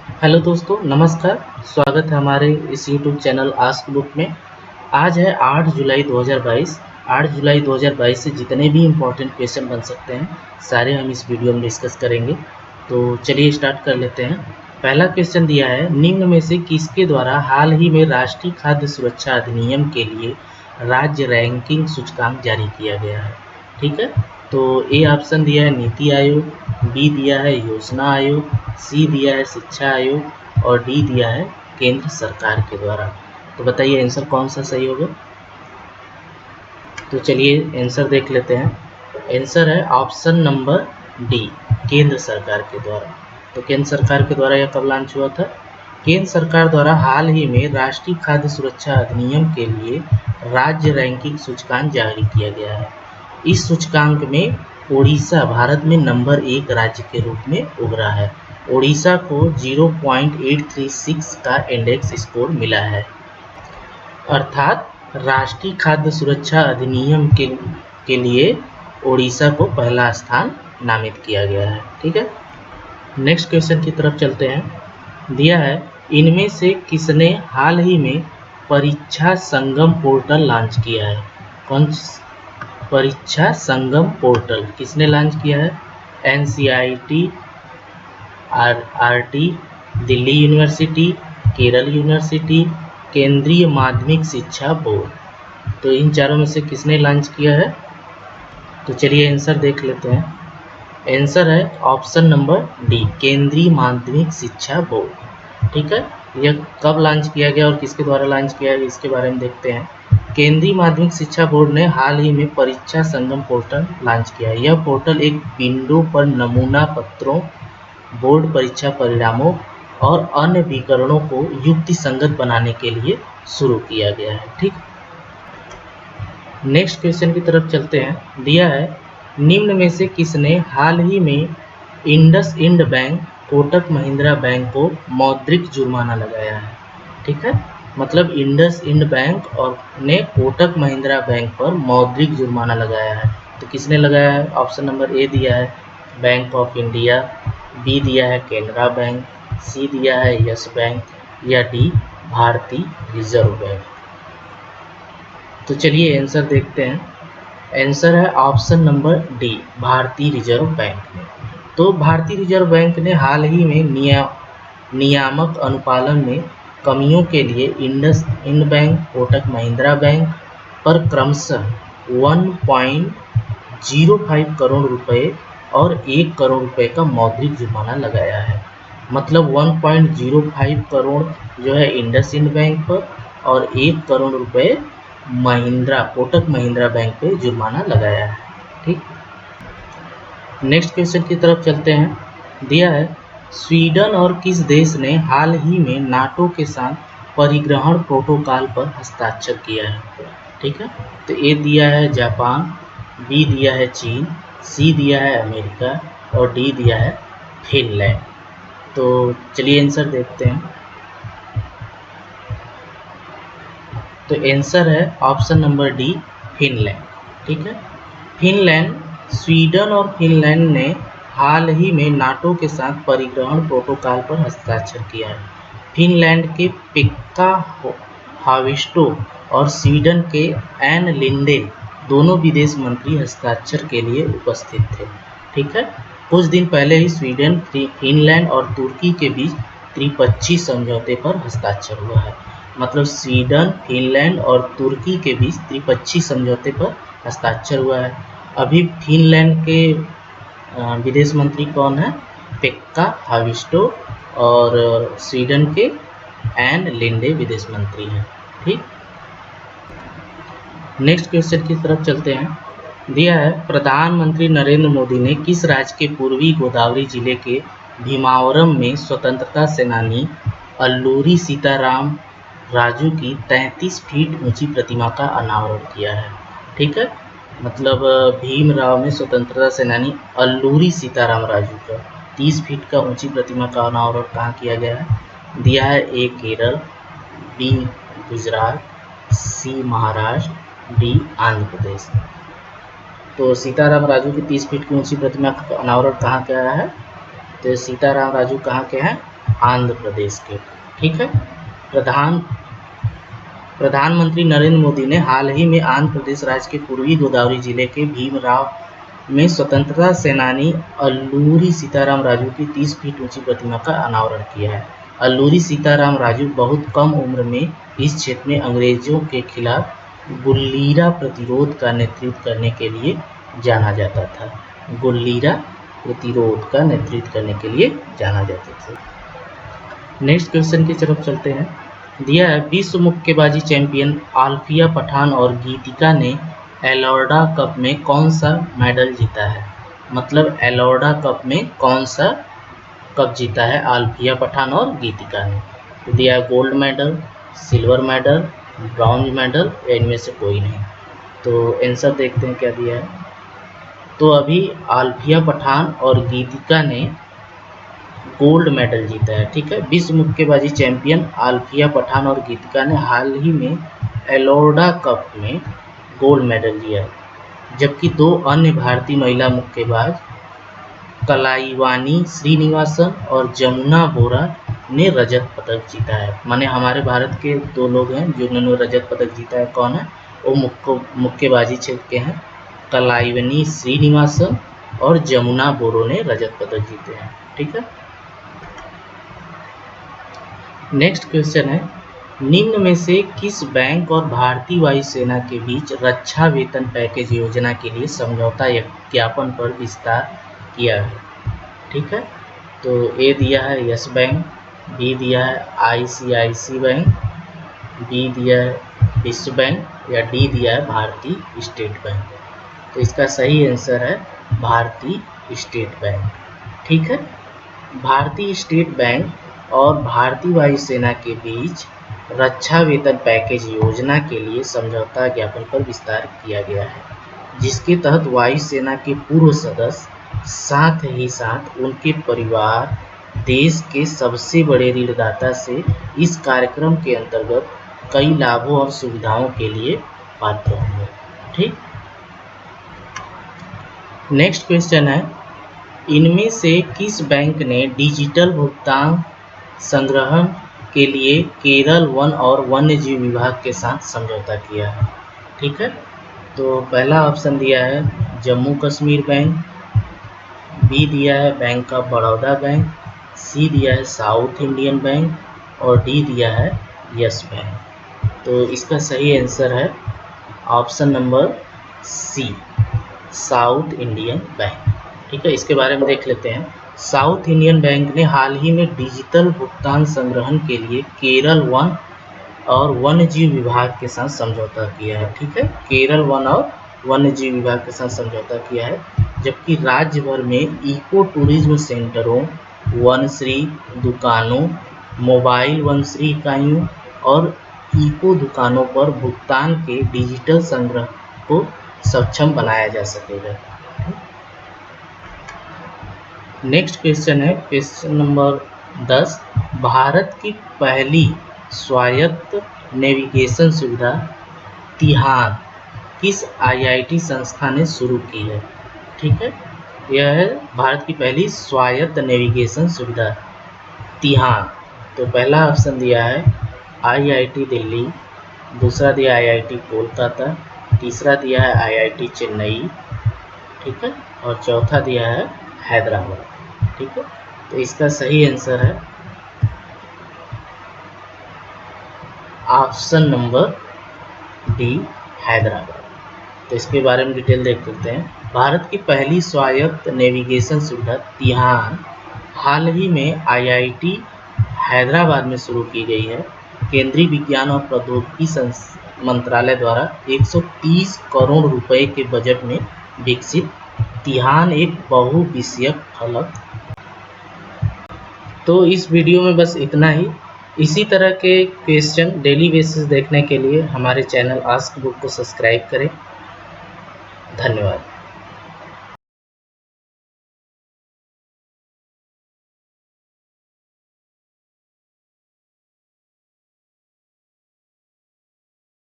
Hello दोस्तों, नमस्कार। स्वागत है हमारे इस यूट्यूब चैनल आस्क बुक में। आज है 8 जुलाई 2022। 8 जुलाई 2022 से जितने भी इम्पोर्टेंट क्वेश्चन बन सकते हैं सारे हम इस वीडियो में डिस्कस करेंगे। तो चलिए स्टार्ट कर लेते हैं। पहला क्वेश्चन दिया है, निम्न में से किसके द्वारा हाल ही में राष्ट्रीय खाद्य सुरक्षा अधिनियम के लिए राज्य रैंकिंग सूचकांक जारी किया गया है। ठीक है, तो ए ऑप्शन दिया है नीति आयोग, बी दिया है योजना आयोग, सी दिया है शिक्षा आयोग और डी दिया है केंद्र सरकार के द्वारा। तो बताइए आंसर कौन सा सही होगा। तो चलिए आंसर देख लेते हैं। आंसर है ऑप्शन नंबर डी, केंद्र सरकार के द्वारा। तो केंद्र सरकार के द्वारा यह कब लॉन्च हुआ था? केंद्र सरकार द्वारा हाल ही में राष्ट्रीय खाद्य सुरक्षा अधिनियम के लिए राज्य रैंकिंग सूचकांक जारी किया गया है। इस सूचकांक में ओडिशा भारत में नंबर 1 राज्य के रूप में उभरा है। ओडिशा को 0.836 का इंडेक्स स्कोर मिला है, अर्थात राष्ट्रीय खाद्य सुरक्षा अधिनियम के लिए ओडिशा को पहला स्थान नामित किया गया है। ठीक है, नेक्स्ट क्वेश्चन की तरफ चलते हैं। दिया है, इनमें से किसने हाल ही में परीक्षा संगम पोर्टल लॉन्च किया है? कौन परीक्षा संगम पोर्टल किसने लॉन्च किया है? NCIT, RT, Delhi university, Kerala university, केंद्रीय माध्यमिक शिक्षा बोर्ड। तो इन चारों में से किसने लॉन्च किया है? तो चलिए आंसर देख लेते हैं। आंसर है ऑप्शन नंबर डी, केंद्रीय माध्यमिक शिक्षा बोर्ड। ठीक है, यह कब लॉन्च किया गया और किसके द्वारा लॉन्च किया गया इसके बारे में देखते हैं। केंद्रीय माध्यमिक शिक्षा बोर्ड ने हाल ही में परीक्षा संगम पोर्टल लॉन्च किया है। यह पोर्टल एक विंडो पर नमूना पत्रों, बोर्ड परीक्षा परिणामों और अन्य विवरणों को युक्ति संगत बनाने के लिए शुरू किया गया है। ठीक, नेक्स्ट क्वेश्चन की तरफ चलते हैं। दिया है, निम्न में से किसने हाल ही में इंडसइंड बैंक, कोटक महिंद्रा बैंक को मौद्रिक जुर्माना लगाया है? ठीक है, मतलब इंडसइंड बैंक और ने कोटक महिंद्रा बैंक पर मौद्रिक जुर्माना लगाया है। तो किसने लगाया है? ऑप्शन नंबर ए दिया है बैंक ऑफ इंडिया, बी दिया है केनरा बैंक, सी दिया है यस बैंक या डी भारतीय रिजर्व बैंक। तो चलिए आंसर देखते हैं। आंसर है ऑप्शन नंबर डी, भारतीय रिजर्व बैंक ने। तो भारतीय रिजर्व बैंक ने हाल ही में नियामक अनुपालन में कमियों के लिए इंडसइंड बैंक, कोटक महिंद्रा बैंक पर क्रमशः 1.05 करोड़ रुपए और 1 करोड़ रुपए का मौद्रिक जुर्माना लगाया है। मतलब 1.05 करोड़ जो है इंडसइंड बैंक पर और 1 करोड़ रुपए कोटक महिंद्रा बैंक पे जुर्माना लगाया है। ठीक, नेक्स्ट क्वेश्चन की तरफ चलते हैं। दिया है, स्वीडन और किस देश ने हाल ही में नाटो के साथ परिग्रहण प्रोटोकॉल पर हस्ताक्षर किया है? ठीक है, तो ए दिया है जापान, बी दिया है चीन, सी दिया है अमेरिका और डी दिया है फिनलैंड। तो चलिए आंसर देखते हैं। तो आंसर है ऑप्शन नंबर डी, फिनलैंड। ठीक है, फिनलैंड, स्वीडन और फिनलैंड ने हाल ही में नाटो के साथ परिग्रहण प्रोटोकॉल पर हस्ताक्षर किया है। फिनलैंड के पेक्का हाविस्टो और स्वीडन के एन लिंडे दोनों विदेश मंत्री हस्ताक्षर के लिए उपस्थित थे। ठीक है, कुछ दिन पहले ही स्वीडन, फिनलैंड और तुर्की के बीच त्रिपक्षीय समझौते पर हस्ताक्षर हुआ है। मतलब स्वीडन, फिनलैंड और तुर्की के बीच त्रिपक्षीय समझौते पर हस्ताक्षर हुआ है। अभी फिनलैंड के विदेश मंत्री कौन है? पेक्का हाविस्टो और स्वीडन के एन लिंडे विदेश मंत्री हैं। ठीक, नेक्स्ट क्वेश्चन की तरफ चलते हैं। दिया है, प्रधानमंत्री नरेंद्र मोदी ने किस राज्य के पूर्वी गोदावरी जिले के भीमावरम में स्वतंत्रता सेनानी अल्लूरी सीताराम राजू की 33 फीट ऊंची प्रतिमा का अनावरण किया है? ठीक है, मतलब भीमराव में स्वतंत्रता सेनानी अल्लूरी सीताराम राजू का 30 फीट का ऊंची प्रतिमा का अनावरण कहाँ किया गया है? दिया है ए केरल, बी गुजरात, सी महाराष्ट्र, डी आंध्र प्रदेश। तो सीताराम राजू की 30 फीट की ऊंची प्रतिमा का अनावरण कहाँ किया है? तो सीताराम राजू कहाँ के हैं? आंध्र प्रदेश के। ठीक है। प्रधानमंत्री नरेंद्र मोदी ने हाल ही में आंध्र प्रदेश राज्य के पूर्वी गोदावरी जिले के भीमराव में स्वतंत्रता सेनानी अल्लूरी सीताराम राजू की 30 फीट ऊंची प्रतिमा का अनावरण किया है। अल्लूरी सीताराम राजू बहुत कम उम्र में इस क्षेत्र में अंग्रेजों के खिलाफ गुल्लीरा प्रतिरोध का नेतृत्व करने के लिए जाना जाता था। गुल्लीरा प्रतिरोध का नेतृत्व करने के लिए जाना जाता था। नेक्स्ट क्वेश्चन की तरफ चलते हैं। दिया है, विश्व मुक्केबाजी चैंपियन आल्फिया पठान और गीतिका ने एलोर्डा कप में कौन सा मेडल जीता है? मतलब एलोर्डा कप में कौन सा कप जीता है आल्फिया पठान और गीतिका ने? तो दिया है gold medal, silver medal, bronze medal या इनमें से कोई नहीं। तो आंसर देखते हैं क्या दिया है। तो अभी आल्फिया पठान और गीतिका ने गोल्ड मेडल जीता है। ठीक है। विश्व मुक्केबाजी चैंपियन आल्फिया पठान और गीतिका ने हाल ही में एलोर्डा कप में गोल्ड मेडल लिया है, जबकि 2 अन्य भारतीय महिला मुक्केबाज कलाइवानी श्रीनिवासन और जमुना बोरा ने रजत पदक जीता है। माने हमारे भारत के 2 लोग हैं जिन्होंने रजत पदक जीता है। कौन है? वो मुक्केबाजी क्षेत्र के हैं, कलाइवानी श्रीनिवासन और जमुना बोरो ने रजत पदक जीते हैं। ठीक है। नेक्स्ट क्वेश्चन है, निम्न में से किस बैंक और भारतीय वायुसेना के बीच रक्षा वेतन पैकेज योजना के लिए समझौता ज्ञापन पर विस्तार किया है? ठीक है। तो ए दिया है यस बैंक, बी दिया है आईसीआईसी बैंक, बी दिया है विश्व बैंक या डी दिया है भारतीय स्टेट बैंक। तो इसका सही आंसर है भारतीय स्टेट बैंक। ठीक है। भारतीय स्टेट बैंक और भारतीय वायुसेना के बीच रक्षा वेतन पैकेज योजना के लिए समझौता ज्ञापन पर विस्तार किया गया है, जिसके तहत वायुसेना के पूर्व सदस्य साथ ही साथ उनके परिवार देश के सबसे बड़े ऋणदाता से इस कार्यक्रम के अंतर्गत कई लाभों और सुविधाओं के लिए पात्र होंगे। ठीक। नेक्स्ट क्वेश्चन है, इनमें से किस बैंक ने डिजिटल भुगतान संग्रहण के लिए केरल वन और वन्यजीव विभाग के साथ समझौता किया है? ठीक है। तो पहला ऑप्शन दिया है जम्मू कश्मीर बैंक, बी दिया है Bank of Baroda bank, C दिया है साउथ इंडियन बैंक और डी दिया है यस बैंक। तो इसका सही आंसर है option number C, South Indian Bank. ठीक है। इसके बारे में देख लेते हैं। साउथ इंडियन बैंक ने हाल ही में डिजिटल भुगतान संग्रहण के लिए केरल वन और वन्यजीव विभाग के साथ समझौता किया है। ठीक है। केरल वन और वन्यजीव विभाग के साथ समझौता किया है, जबकि राज्य भर में इको टूरिज्म सेंटरों, वनश्री दुकानों, मोबाइल वनश्री इकाइयों और इको दुकानों पर भुगतान के डिजिटल संग्रह को सक्षम बनाया जा सकेगा। नेक्स्ट क्वेश्चन है क्वेश्चन नंबर 10, भारत की पहली स्वायत्त नेविगेशन सुविधा तिहान किस आईआईटी संस्था ने शुरू की है? ठीक है। यह है भारत की पहली स्वायत्त नेविगेशन सुविधा तिहान। तो पहला ऑप्शन दिया है आईआईटी दिल्ली, दूसरा दिया आईआईटी कोलकाता, तीसरा दिया है आईआईटी चेन्नई, ठीक है, और चौथा दिया है हैदराबाद। ठीक है। तो इसका सही आंसर है ऑप्शन नंबर डी, हैदराबाद। तो इसके बारे में डिटेल देख लेते हैं। भारत की पहली स्वायत्त नेविगेशन सुविधा तिहान हाल ही में आईआईटी हैदराबाद में शुरू की गई है। केंद्रीय विज्ञान और प्रौद्योगिकी मंत्रालय द्वारा 130 करोड़ रुपए के बजट में विकसित तिहान एक बहुविषयक फलक। तो इस वीडियो में बस इतना ही। इसी तरह के क्वेश्चन डेली बेसिस देखने के लिए हमारे चैनल आस्क बुक को सब्सक्राइब करें। धन्यवाद।